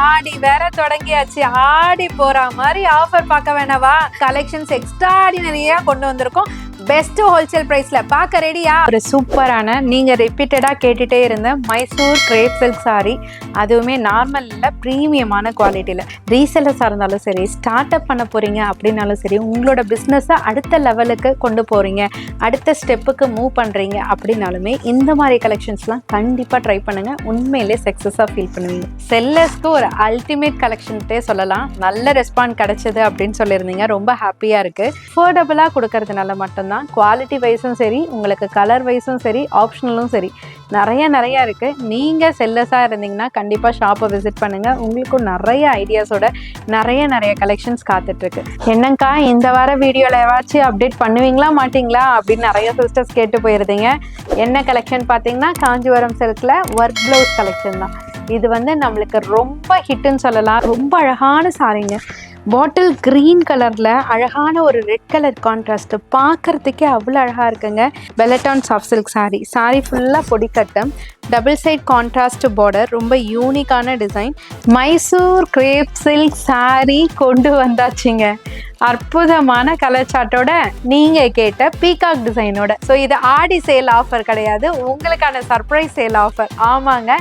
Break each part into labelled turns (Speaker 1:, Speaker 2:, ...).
Speaker 1: ஆடி வேற தொடங்கியாச்சு. ஆடி போற மாதிரி ஆஃபர் பார்க்க வேணாவா? கலெக்ஷன்ஸ் எக்ஸ்ட்ராடினரியா கொண்டு வந்திருக்கோம். பெஸ்ட் ஹோல்சேல் பிரைஸ்ல பார்க்க ரெடியா? ஒரு சூப்பரான நீங்க ரிப்பீட்டடா கேட்டுட்டே இருந்த மைசூர் கிரேப் சில்க் சாரி, அதுவுமே நார்மல் இல்ல, பிரீமியமான குவாலிட்டியில. ரீசெல்லர்ஸா இருந்தாலும் சரி, ஸ்டார்ட் அப் பண்ண போறீங்க அப்படின்னாலும் சரி, உங்களோட பிசினஸை அடுத்த லெவலுக்கு கொண்டு போறீங்க, அடுத்த ஸ்டெப்புக்கு மூவ் பண்றீங்க அப்படின்னாலுமே இந்த மாதிரி கலெக்ஷன்ஸ்லாம் கண்டிப்பா ட்ரை பண்ணுங்க. உண்மையிலே சக்சஸா ஃபீல் பண்ணுவீங்க. செல்லர்ஸ்க்கு ஒரு அல்டிமேட் கலெக்ஷன்ட்டே சொல்லலாம். நல்ல ரெஸ்பான்ஸ் கிடைச்சது அப்படின்னு சொல்லியிருந்தீங்க. ரொம்ப ஹாப்பியா இருக்கு. அஃபோர்டபுளா கொடுக்கறதுனால மட்டும்தான் குவாலிட்டி வைஸும் சரி, உங்களுக்கு கலர் வைஸும் சரி, ஆப்ஷனலும் சரி, நிறைய இருக்கு. நீங்க செல்லர்ஸா இருந்தீங்கன்னா கண்டிப்பா ஷாப்பை விசிட் பண்ணுங்க. உங்களுக்கும் நிறைய ஐடியாஸோட நிறைய கலெக்ஷன்ஸ் காத்துட்டு இருக்கு. என்னங்கா இந்த வார வீடியோல ஏதாச்சும் அப்டேட் பண்ணுவீங்களா மாட்டீங்களா அப்படின்னு நிறைய சிஸ்டர்ஸ் கேட்டு போயிருந்தீங்க. என்ன கலெக்ஷன் பார்த்தீங்கன்னா காஞ்சிபுரம் சில்க்ல ஒர்க் பிளவுஸ் கலெக்ஷன் தான். இது வந்து நம்மளுக்கு ரொம்ப ஹிட்டுன்னு சொல்லலாம். ரொம்ப அழகான சாரீங்க. பாட்டில் கிரீன் கலர்ல அழகான ஒரு ரெட் கலர் கான்ட்ராஸ்ட், பார்க்கறதுக்கே அவ்வளோ அழகா இருக்குங்க. பெலட்டான் சாஃப்ட் சில்க் சாரி. சாரி ஃபுல்லா பொடிக்கட்டம், டபுள் சைட் கான்ட்ராஸ்ட் பார்டர், ரொம்ப யூனிக்கான design. Mysore grape silk sorry கொண்டு வந்தாச்சுங்க. அற்புதமான கலர் சார்ட்டோட, நீங்க கேட்ட பீகாக் டிசைனோட. ஸோ இது ஆடி சேல் ஆஃபர் கிடையாது, உங்களுக்கான சர்ப்ரைஸ் சேல் ஆஃபர். ஆமாங்க,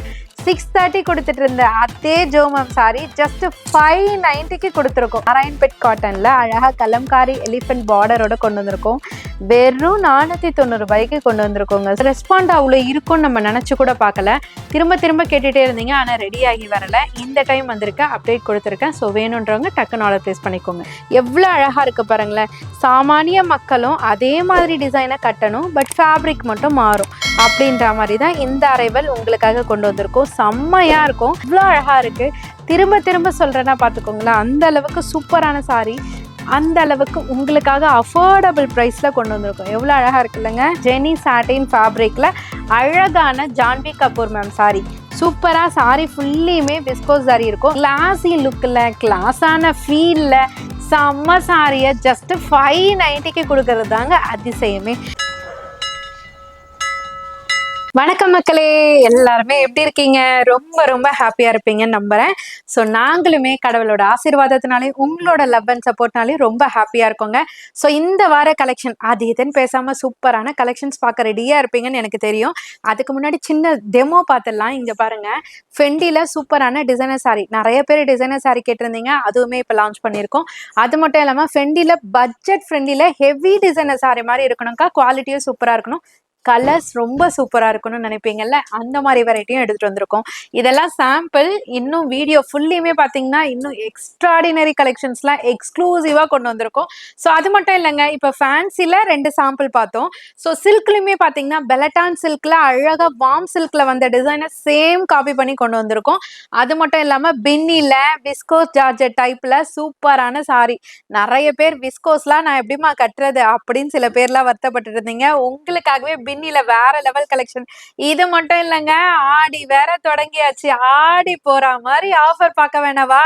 Speaker 1: 630 கொடுத்துட்டு இருந்த அதே ஜோமம் சாரி ஜஸ்ட் 590க்கு கொடுத்துருக்கோம். நாராயண்பேட் காட்டன்ல அழகா கலம்காரி எலிஃபென்ட் பார்டரோட கொண்டு வந்திருக்கோம். வெறும் 490 ரூபாய்க்கு கொண்டு வந்திருக்கோங்க. ரெஸ்பாண்ட் அவ்வளோ இருக்கும்னு நம்ம நினைச்சு கூட பார்க்கல. திரும்ப கேட்டுட்டே இருந்தீங்க, ஆனால் ரெடி ஆகி வரல. இந்த டைம் வந்திருக்கேன், அப்டேட் கொடுத்துருக்கேன். ஸோ வேணுன்றவங்க டக்குன்னு ஆர்டர் ப்ளேஸ் பண்ணிக்கோங்க. எவ்வளோ அழகா இருக்கு பாருங்களேன். சாமானிய மக்களும் அதே மாதிரி டிசைனை கட்டணும், பட் ஃபேப்ரிக் மட்டும் மாறும் அப்படின்ற மாதிரி தான் இந்த அரைவல் உங்களுக்காக கொண்டு வந்திருக்கோம். செம்மையா இருக்கும், இவ்வளோ அழகா இருக்கு. திரும்ப சொல்றேன்னா பார்த்துக்கோங்களேன். அந்த அளவுக்கு சூப்பரான சாரி, அந்த அளவுக்கு உங்களுக்காக அஃபோர்டபுள் ப்ரைஸ்ல கொண்டு வந்திருக்கோம். எவ்வளோ அழகா இருக்கு இல்லைங்க. ஜெனி சாட்டின் ஃபேப்ரிக்ல அழகான ஜான்வி கபூர் மேம் சாரி. சூப்பரா சாரி ஃபுல்லியுமே விஸ்கோஸ் சாரி இருக்கும். கிளாஸி லுக்கில், கிளாஸான ஃபீல்ல செம்ம சாரியை ஜஸ்ட் 590க்கு கொடுக்கறது தாங்க அதிசயமே. வணக்கம் மக்களே, எல்லாருமே எப்படி இருக்கீங்க? ரொம்ப ஹாப்பியா இருப்பீங்கன்னு நம்புறேன். ஸோ நாங்களுமே கடவுளோட ஆசீர்வாதத்தினாலே, உங்களோட லவ் அண்ட் சப்போர்ட்னாலே ரொம்ப ஹாப்பியா இருக்கோங்க. ஸோ இந்த வார கலெக்ஷன் அது இதுன்னு பேசாம சூப்பரான கலெக்ஷன்ஸ் பார்க்க ரெடியா இருப்பீங்கன்னு எனக்கு தெரியும். அதுக்கு முன்னாடி சின்ன டெமோ பார்த்துடலாம். இங்க பாருங்க, ஃபெண்டில சூப்பரான டிசைனர் சாரி. நிறைய பேர் டிசைனர் சாரி கேட்டிருந்தீங்க, அதுவுமே இப்போ லான்ச் பண்ணியிருக்கோம். அது மட்டும் இல்லாம ஃபெண்டில பட்ஜெட் ஃப்ரெண்ட்லில ஹெவி டிசைனர் சாரி மாதிரி இருக்கணும்க்கா. குவாலிட்டியும் சூப்பரா இருக்கணும், கலர்ஸ் ரொம்ப சூப்பரா இருக்கும்னு நினைப்பீங்கல்ல, அந்த மாதிரி வெரைட்டியும் எடுத்துட்டு வந்திருக்கோம். இதெல்லாம் சாம்பிள். இன்னும் வீடியோ ஃபுல்லியுமே பார்த்தீங்கன்னா இன்னும் எக்ஸ்ட்ராடினரி கலெக்ஷன்ஸ்லாம் எக்ஸ்க்ளூசிவா கொண்டு வந்திருக்கோம். ஸோ அது மட்டும் இல்லைங்க, இப்போ ஃபேன்சில 2 சாம்பிள் பார்த்தோம். ஸோ சில்க்லையுமே பார்த்தீங்கன்னா பெலட்டான் சில்க்ல அழகா வார்ம் சில்க்ல வந்த டிசைனை சேம் காப்பி பண்ணி கொண்டு வந்திருக்கோம். அது மட்டும் இல்லாம பின்னில விஸ்கோஸ் ஜார்ஜெட் டைப்ல சூப்பரான சாரி. நிறைய பேர் விஸ்கோஸ்லாம் நான் எப்படிமா கட்டுறது அப்படின்னு சில பேர்லாம் வருத்தப்பட்டு இருந்தீங்க. உங்களுக்காகவே பின்னில வேற லெவல் கலெக்ஷன். இது மட்டும் இல்லைங்க, ஆடி வேற தொடங்கியாச்சு. ஆடி போற மாதிரி ஆஃபர் பார்க்க வேணாவா?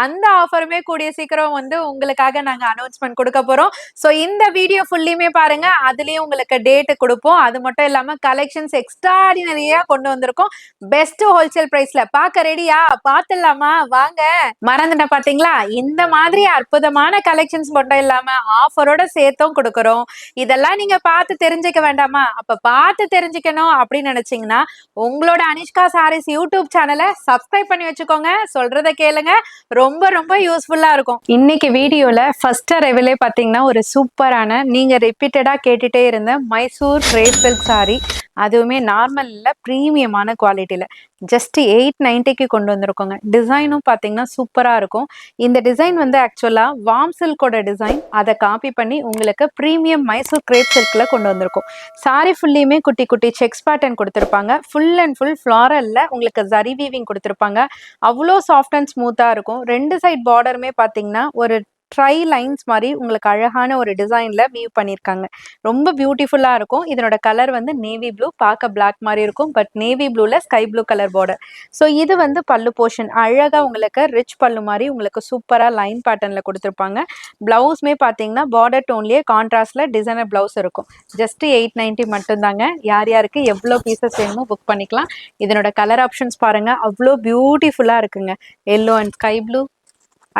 Speaker 1: அந்த ஆஃபருமே கூடிய சீக்கிரம் வந்து உங்களுக்காக நாங்க அனௌன்ஸ்மெண்ட் கொடுக்க போறோம். ஸோ இந்த வீடியோ ஃபுல்லியுமே பாருங்க, அதுலயும் உங்களுக்கு டேட் கொடுப்போம். அது மட்டும் இல்லாம கலெக்ஷன்ஸ் எக்ஸ்ட்ராடினரியா கொண்டு வந்திருக்கோம். பெஸ்ட் ஹோல்சேல் பிரைஸ்ல பார்க்க ரெடியா? பார்த்துடலாமா? வாங்க. மறந்துட்ட பாத்தீங்களா? இந்த மாதிரி அற்புதமான கலெக்ஷன்ஸ் மட்டும் இல்லாம ஆஃபரோட சேர்த்தும் கொடுக்குறோம். இதெல்லாம் நீங்க பார்த்து தெரிஞ்சுக்க வேண்டாமா? அப்ப பார்த்து தெரிஞ்சுக்கணும் அப்படின்னு நினைச்சீங்கன்னா உங்களோட அனிஷ்கா சாரீஸ் யூடியூப் சேனலை சப்ஸ்கிரைப் பண்ணி வச்சுக்கோங்க. சொல்றத கேளுங்க, ரொம்ப யூஸ்ஃபுல்லா இருக்கும். இன்னைக்கு வீடியோல ஃபர்ஸ்ட் அரைவலே பாத்தீங்கன்னா ஒரு சூப்பரான நீங்க ரிப்பீட்டடா கேட்டுட்டே இருந்த மைசூர் கிரேப் சில்க் சாரி. அதுவுமே நார்மல் இல்ல, பிரீமியமான குவாலிட்டியில ஜஸ்ட் 890க்கு கொண்டு வந்திருக்கோங்க. டிசைனும் பார்த்தீங்கன்னா சூப்பரா இருக்கும். இந்த டிசைன் வந்து ஆக்சுவலா வார்ம் சில்கோட டிசைன், அதை காப்பி பண்ணி உங்களுக்கு பிரீமியம் மைசூர் கிரேப் சில்க்ல கொண்டு வந்திருக்கும். சாரி ஃபுல்லியுமே குட்டி செக்ஸ் பேட்டர்ன் கொடுத்துருப்பாங்க. ஃபுல் அண்ட் ஃபுல் ஃப்ளாரல்ல உங்களுக்கு ஜரி வீவிங் கொடுத்துருப்பாங்க. அவ்வளோ சாஃப்ட் அண்ட் ஸ்மூத்தா இருக்கும். 2 சைட் பார்டருமே பார்த்தீங்கன்னா ஒரு ட்ரை லைன்ஸ் மாதிரி உங்களுக்கு அழகான ஒரு டிசைன்ல வீவ் பண்ணியிருக்காங்க. ரொம்ப பியூட்டிஃபுல்லா இருக்கும். இதனோட கலர் வந்து நேவி ப்ளூ, பார்க்க பிளாக் மாதிரி இருக்கும். பட் நேவி ப்ளூல sky blue colour border. So இது வந்து பல்லு போர்ஷன். அழகா உங்களுக்கு ரிச் பல்லு மாதிரி உங்களுக்கு சூப்பரா லைன் பேட்டர்ன்ல கொடுத்துருப்பாங்க. பிளவுஸ்மே பார்த்தீங்கன்னா பார்டர் டோன்லயே கான்ட்ராஸ்ட்ல டிசைனர் பிளவுஸ் இருக்கும். ஜஸ்ட் 890 மட்டும்தாங்க. யார் யாருக்கு எவ்வளோ பீசஸ் வேணுமோ புக் பண்ணிக்கலாம். இதனோட கலர் ஆப்ஷன்ஸ் பாருங்க, அவ்வளோ பியூட்டிஃபுல்லா இருக்குங்க. எல்லோ அண்ட் ஸ்கை ப்ளூ,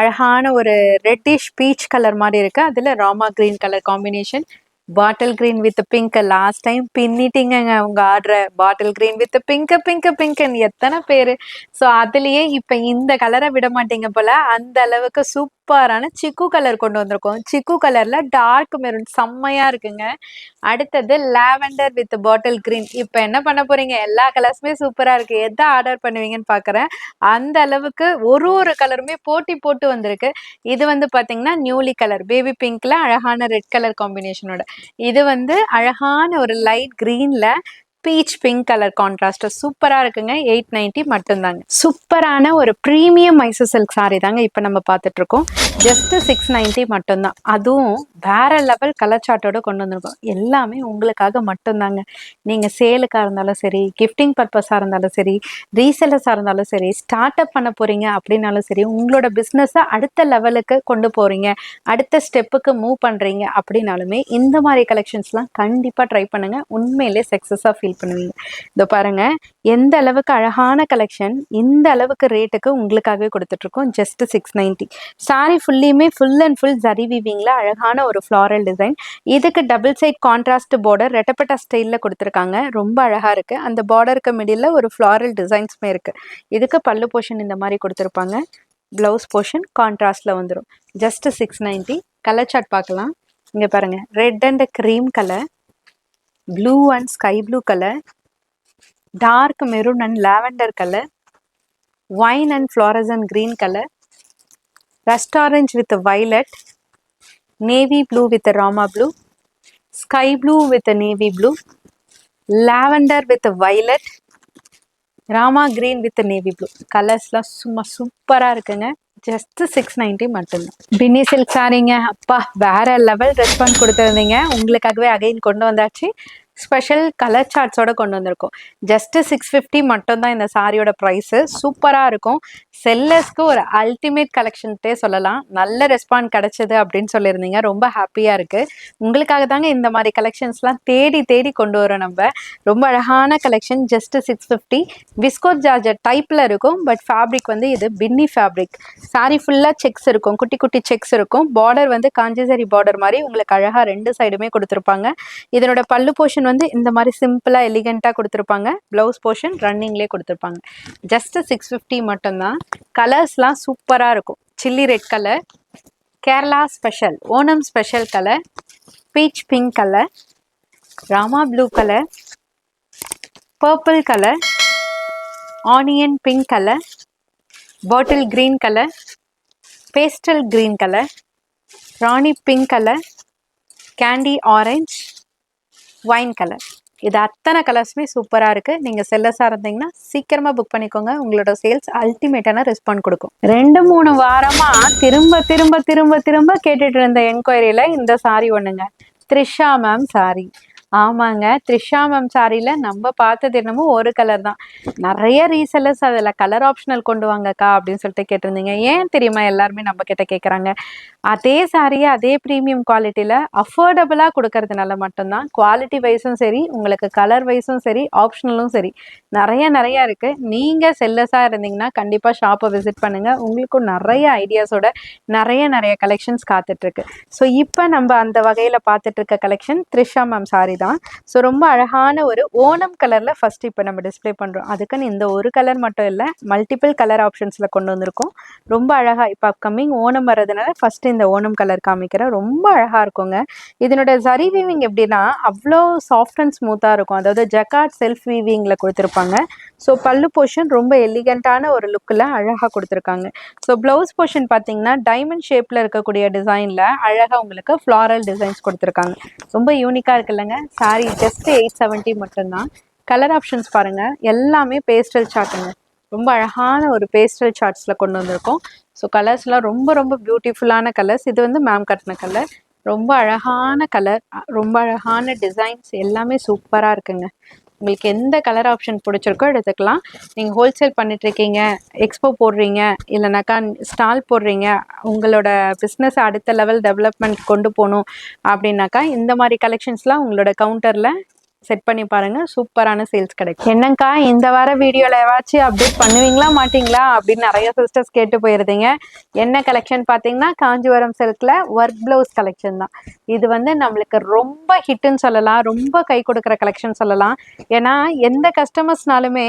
Speaker 1: அழகான ஒரு ரெட்டிஷ் பீச் கலர் மாதிரி இருக்கு. அதுல Rama green colour combination, bottle green with pink. Last time பின்னிட்டீங்கங்க உங்க ஆர்டரை. Bottle green with pink pink பிங்க்னு எத்தனை பேரு. ஸோ அதுலயே இப்ப இந்த கலரை விட மாட்டீங்க போல. அந்த அளவுக்கு சூப்பரான சிக்கு கலர் கொண்டு வந்திருக்கோம். சிக்கு கலர்ல டார்க் மெரூன் செம்மையா இருக்குங்க. அடுத்தது லாவெண்டர் வித் பாட்டில் கிரீன். இப்ப என்ன பண்ண போறீங்க? எல்லா கலர்ஸுமே சூப்பரா இருக்கு. எதை ஆர்டர் பண்ணுவீங்கன்னு பாக்குறேன். அந்த அளவுக்கு ஒரு ஒரு கலருமே போட்டி போட்டு வந்திருக்கு. இது வந்து பாத்தீங்கன்னா நியூலி கலர் பேபி பிங்க்ல அழகான ரெட் கலர் காம்பினேஷனோட. இது வந்து அழகான ஒரு லைட் கிரீன்ல பீச் பிங்க் கலர் கான்ட்ராஸ்ட் சூப்பரா இருக்குங்க. 890 மட்டும்தாங்க. சூப்பரான ஒரு ப்ரீமியம் மைசூர் சில்க் சாரி தாங்க இப்ப நம்ம பார்த்துட்டு இருக்கோம். ஜஸ்ட் 690 மட்டும்தான். அதுவும் வேற லெவல் கலர் சார்ட்டோட கொண்டு வந்திருக்கோம். எல்லாமே உங்களுக்காக மட்டும்தாங்க. நீங்க சேலுக்கா இருந்தாலும் சரி, கிஃப்டிங் பர்பஸா இருந்தாலும் சரி, ரீசெல்லர்ஸா இருந்தாலும் சரி, ஸ்டார்ட் அப் பண்ண போறீங்க அப்படின்னாலும் சரி, உங்களோட பிசினஸை அடுத்த லெவலுக்கு கொண்டு போறீங்க, அடுத்த ஸ்டெப்புக்கு மூவ் பண்றீங்க அப்படின்னாலுமே இந்த மாதிரி கலெக்ஷன்ஸ்லாம் கண்டிப்பா ட்ரை பண்ணுங்க. உண்மையிலே சக்சஸா ஃபீல் பண்ணுவீங்க. இதோ பாருங்க, எந்த அளவுக்கு அழகான கலெக்ஷன் இந்த அளவுக்கு ரேட்டுக்கு உங்களுக்காகவே கொடுத்துட்டு இருக்கோம். ஜஸ்ட் 690. சாரி ஃபுல்லியுமே ஃபுல் அண்ட் ஃபுல் ஜரி வீவிங்ல அழகான ஒரு ஃப்ளாரல் டிசைன். இதுக்கு டபுள் சைட் கான்ட்ராஸ்ட் பார்டர் ரெட்டப்பட்டா ஸ்டைல்ல கொடுத்துருக்காங்க. ரொம்ப அழகா இருக்கு. அந்த பார்டருக்கு மிடில் ஒரு ஃப்ளாரல் டிசைன்ஸ்மே இருக்கு. இதுக்கு பல்லு போர்ஷன் இந்த மாதிரி கொடுத்துருப்பாங்க. பிளவுஸ் போர்ஷன் கான்ட்ராஸ்ட்ல வந்துடும். ஜஸ்ட் 690. கலர் சார்ட் பார்க்கலாம். இங்க பாருங்க, red and cream colour, blue and sky blue colour, dark maroon and lavender colour, wine and fluorescent green color, rust orange with violet, navy blue with rama blue, sky blue with navy blue, lavender with violet, Rama green with navy blue. கலர்ஸ்லாம் சும்மா சூப்பராக இருக்குங்க. Just 690 மட்டும்தான். பின்னி silk சாரீங்க, அப்பா வேற level response கொடுத்துருந்தீங்க. உங்களுக்காகவே அகைன் கொண்டு வந்தாச்சு. ஸ்பெஷல் கலர் சார்ட்ஸோட கொண்டு வந்திருக்கோம். ஜஸ்ட் 650 மட்டும்தான் இந்த சாரியோட ப்ரைஸு. சூப்பராக இருக்கும். செல்லர்ஸ்க்கு ஒரு அல்டிமேட் கலெக்ஷன்ட்டே சொல்லலாம். நல்ல ரெஸ்பான்ஸ் கிடைச்சது அப்படின்னு சொல்லியிருந்தீங்க. ரொம்ப ஹாப்பியாக இருக்குது. உங்களுக்காக தாங்க இந்த மாதிரி கலெக்ஷன்ஸ்லாம் தேடி தேடி கொண்டு வரோம் நம்ம. ரொம்ப அழகான கலெக்ஷன். ஜஸ்ட் 650. விஸ்கோஸ் ஜார்ஜெட் டைப்பில் இருக்கும். பட் ஃபேப்ரிக் வந்து இது பின்னி ஃபேப்ரிக். சாரி ஃபுல்லாக செக்ஸ் இருக்கும், குட்டி குட்டி செக்ஸ் இருக்கும். பார்டர் வந்து காஞ்சிசரி பார்டர் மாதிரி உங்களுக்கு அழகாக ரெண்டு சைடுமே கொடுத்துருப்பாங்க. இதனோட பல்லு போர்ஷன் வந்து இந்த மாதிரி சிம்பிளா எலிகென்ட்டா கொடுத்துருப்பாங்க. பிளவுஸ் போர்ஷன் ரன்னிங்லேயே கொடுத்துருப்பாங்க. ஜஸ்ட் 650 மட்டும்தான். கலர்ஸ்லாம் சூப்பராக இருக்கும். Chilli red colour, Kerala special Onam special colour, peach pink colour, Rama blue colour, purple colour, onion pink colour, bottle green colour, pastel green colour, Rani pink colour, candy orange, wine colour. இது அத்தனை கலர்ஸுமே சூப்பராக இருக்குது. நீங்கள் செல்லஸாக இருந்தீங்கன்னா சீக்கிரமாக புக் பண்ணிக்கோங்க. உங்களோட சேல்ஸ் அல்டிமேட்டான ரெஸ்பாண்ட் கொடுக்கும். 2-3 வாரமாக திரும்ப திரும்ப திரும்ப திரும்ப கேட்டுட்டு இருந்த என்கொயரியில் இந்த சாரி ஒன்றுங்க. Trisha ma'am sorry. ஆமாங்க, த்ரிஷா மேம் சாரியில் நம்ம பார்த்தது என்னமோ ஒரு கலர் தான். நிறைய ரீசெல்லர்ஸ் அதில் கலர் ஆப்ஷனல் கொண்டு வாங்கக்கா அப்படின்னு சொல்லிட்டு கேட்டிருந்தீங்க. ஏன் தெரியுமா எல்லாருமே நம்ம கிட்ட கேட்குறாங்க? அதே சாரியை அதே ப்ரீமியம் குவாலிட்டியில் அஃபோர்டபுளாக கொடுக்கறதுனால மட்டும்தான். குவாலிட்டி வைஸும் சரி, உங்களுக்கு கலர் வைஸும் சரி, ஆப்ஷனலும் சரி, நிறைய இருக்குது. நீங்கள் செல்லர்ஸாக இருந்தீங்கன்னா கண்டிப்பாக ஷாப்பை விசிட் பண்ணுங்கள். உங்களுக்கும் நிறைய ஐடியாஸோட நிறைய கலெக்ஷன்ஸ் காத்துட்ருக்கு. ஸோ இப்போ நம்ம அந்த வகையில் பார்த்துட்டு இருக்க கலெக்ஷன் த்ரிஷா மேம் சாரி தான். ஸோ ரொம்ப அழகான ஒரு ஓணம் கலரில் ஃபர்ஸ்ட் இப்போ நம்ம டிஸ்பிளே பண்ணுறோம். அதுக்குன்னு இந்த ஒரு கலர் மட்டும் இல்லை, மல்டிபிள் கலர் ஆப்ஷன்ஸில் கொண்டு வந்திருக்கோம். ரொம்ப அழகாக இப்போ அப்கமிங் ஓணம் வர்றதுனால ஃபஸ்ட்டு இந்த ஓணம் கலர் காமிக்கிறேன். ரொம்ப அழகாக இருக்குங்க. இதனோட ஜரி வீவிங் எப்படின்னா அவ்வளோ சாஃப்ட் அண்ட் ஸ்மூத்தாக இருக்கும். அதாவது ஜக்கார்ட் செல்ஃப் வீவிங்கில் கொடுத்துருப்பாங்க. ஸோ பல்லு போர்ஷன் ரொம்ப எலிகென்ட்டான ஒரு லுக்கில் அழகாக கொடுத்துருக்காங்க. ஸோ ப்ளவுஸ் போர்ஷன் பார்த்தீங்கன்னா டைமண்ட் ஷேப்பில் இருக்கக்கூடிய டிசைனில் அழகாக உங்களுக்கு ஃப்ளாரல் டிசைன்ஸ் கொடுத்துருக்காங்க. ரொம்ப யூனிக்காக இருக்குல்லங்க. சாரி ஜஸ்ட் 870 மட்டும்தான். கலர் ஆப்ஷன்ஸ் பாருங்கள், எல்லாமே பேஸ்டல் சார்ட்டுங்க. ரொம்ப அழகான ஒரு பேஸ்டல் சார்ட்ஸில் கொண்டு வந்திருக்கோம். ஸோ கலர்ஸ்லாம் ரொம்ப ரொம்ப பியூட்டிஃபுல்லான கலர்ஸ். இது வந்து மேம் கட்டின கலர். ரொம்ப அழகான கலர், ரொம்ப அழகான டிசைன்ஸ், எல்லாமே சூப்பராக இருக்குங்க. உங்களுக்கு எந்த கலர் ஆப்ஷன் பிடிச்சிருக்கோ எடுத்துக்கலாம். நீங்கள் ஹோல்சேல் பண்ணிட்டுருக்கீங்க, எக்ஸ்போ போடுறீங்க, இல்லைனாக்கா ஸ்டால் போடுறீங்க, உங்களோட பிஸ்னஸ் அடுத்த லெவல் டெவலப்மெண்ட் கொண்டு போகணும் அப்படின்னாக்கா இந்த மாதிரி கலெக்ஷன்ஸ்லாம் உங்களோட கவுண்டரில் செட் பண்ணி பாருங்க. சூப்பரான சேல்ஸ் கிடைக்கும். என்னங்கக்கா இந்த வார வீடியோல ஏதாச்சும் அப்டேட் பண்ணுவீங்களா மாட்டீங்களா அப்படின்னு நிறைய சிஸ்டர்ஸ் கேட்டு போயிருந்தீங்க. என்ன கலெக்ஷன் பார்த்தீங்கன்னா காஞ்சிபுரம் சில்க்ல ஒர்க் பிளவுஸ் கலெக்ஷன் தான். இது வந்து நம்மளுக்கு ரொம்ப ஹிட்டுன்னு சொல்லலாம், ரொம்ப கை கொடுக்குற கலெக்ஷன் சொல்லலாம். ஏன்னா எந்த கஸ்டமர்ஸ்னாலுமே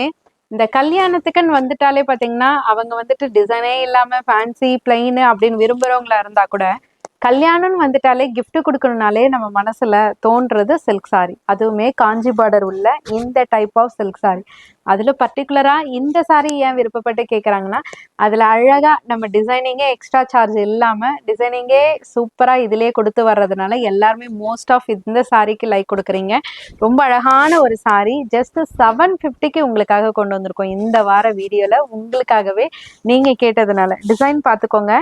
Speaker 1: இந்த கல்யாணத்துக்குன்னு வந்துட்டாலே பார்த்தீங்கன்னா அவங்க வந்துட்டு டிசைனே இல்லாமல் ஃபேன்சி பிளெயின் அப்படின்னு விரும்புகிறவங்களா இருந்தால் கூட கல்யாணம்னு வந்துட்டாலே gift கொடுக்கணும்னாலே நம்ம மனசுல தோன்றது சில்க் சாரி, அதுவுமே காஞ்சி பார்டர் உள்ள இந்த டைப் ஆஃப் சில்க் சாரி. அதுல பர்டிகுலரா இந்த சாரி ஏன் விருப்பப்பட்டு கேட்குறாங்கன்னா அதுல அழகா நம்ம டிசைனிங்கே எக்ஸ்ட்ரா சார்ஜ் இல்லாம டிசைனிங்கே சூப்பரா இதுலயே கொடுத்து வர்றதுனால எல்லாருமே மோஸ்ட் ஆஃப் இந்த சாரிக்கு லைக் கொடுக்குறீங்க. ரொம்ப அழகான ஒரு சாரி. ஜஸ்ட் 750க்கு உங்களுக்காக கொண்டு வந்திருக்கோம் இந்த வார வீடியோல. உங்களுக்காகவே நீங்க கேட்டதுனால டிசைன் பார்த்துக்கோங்க.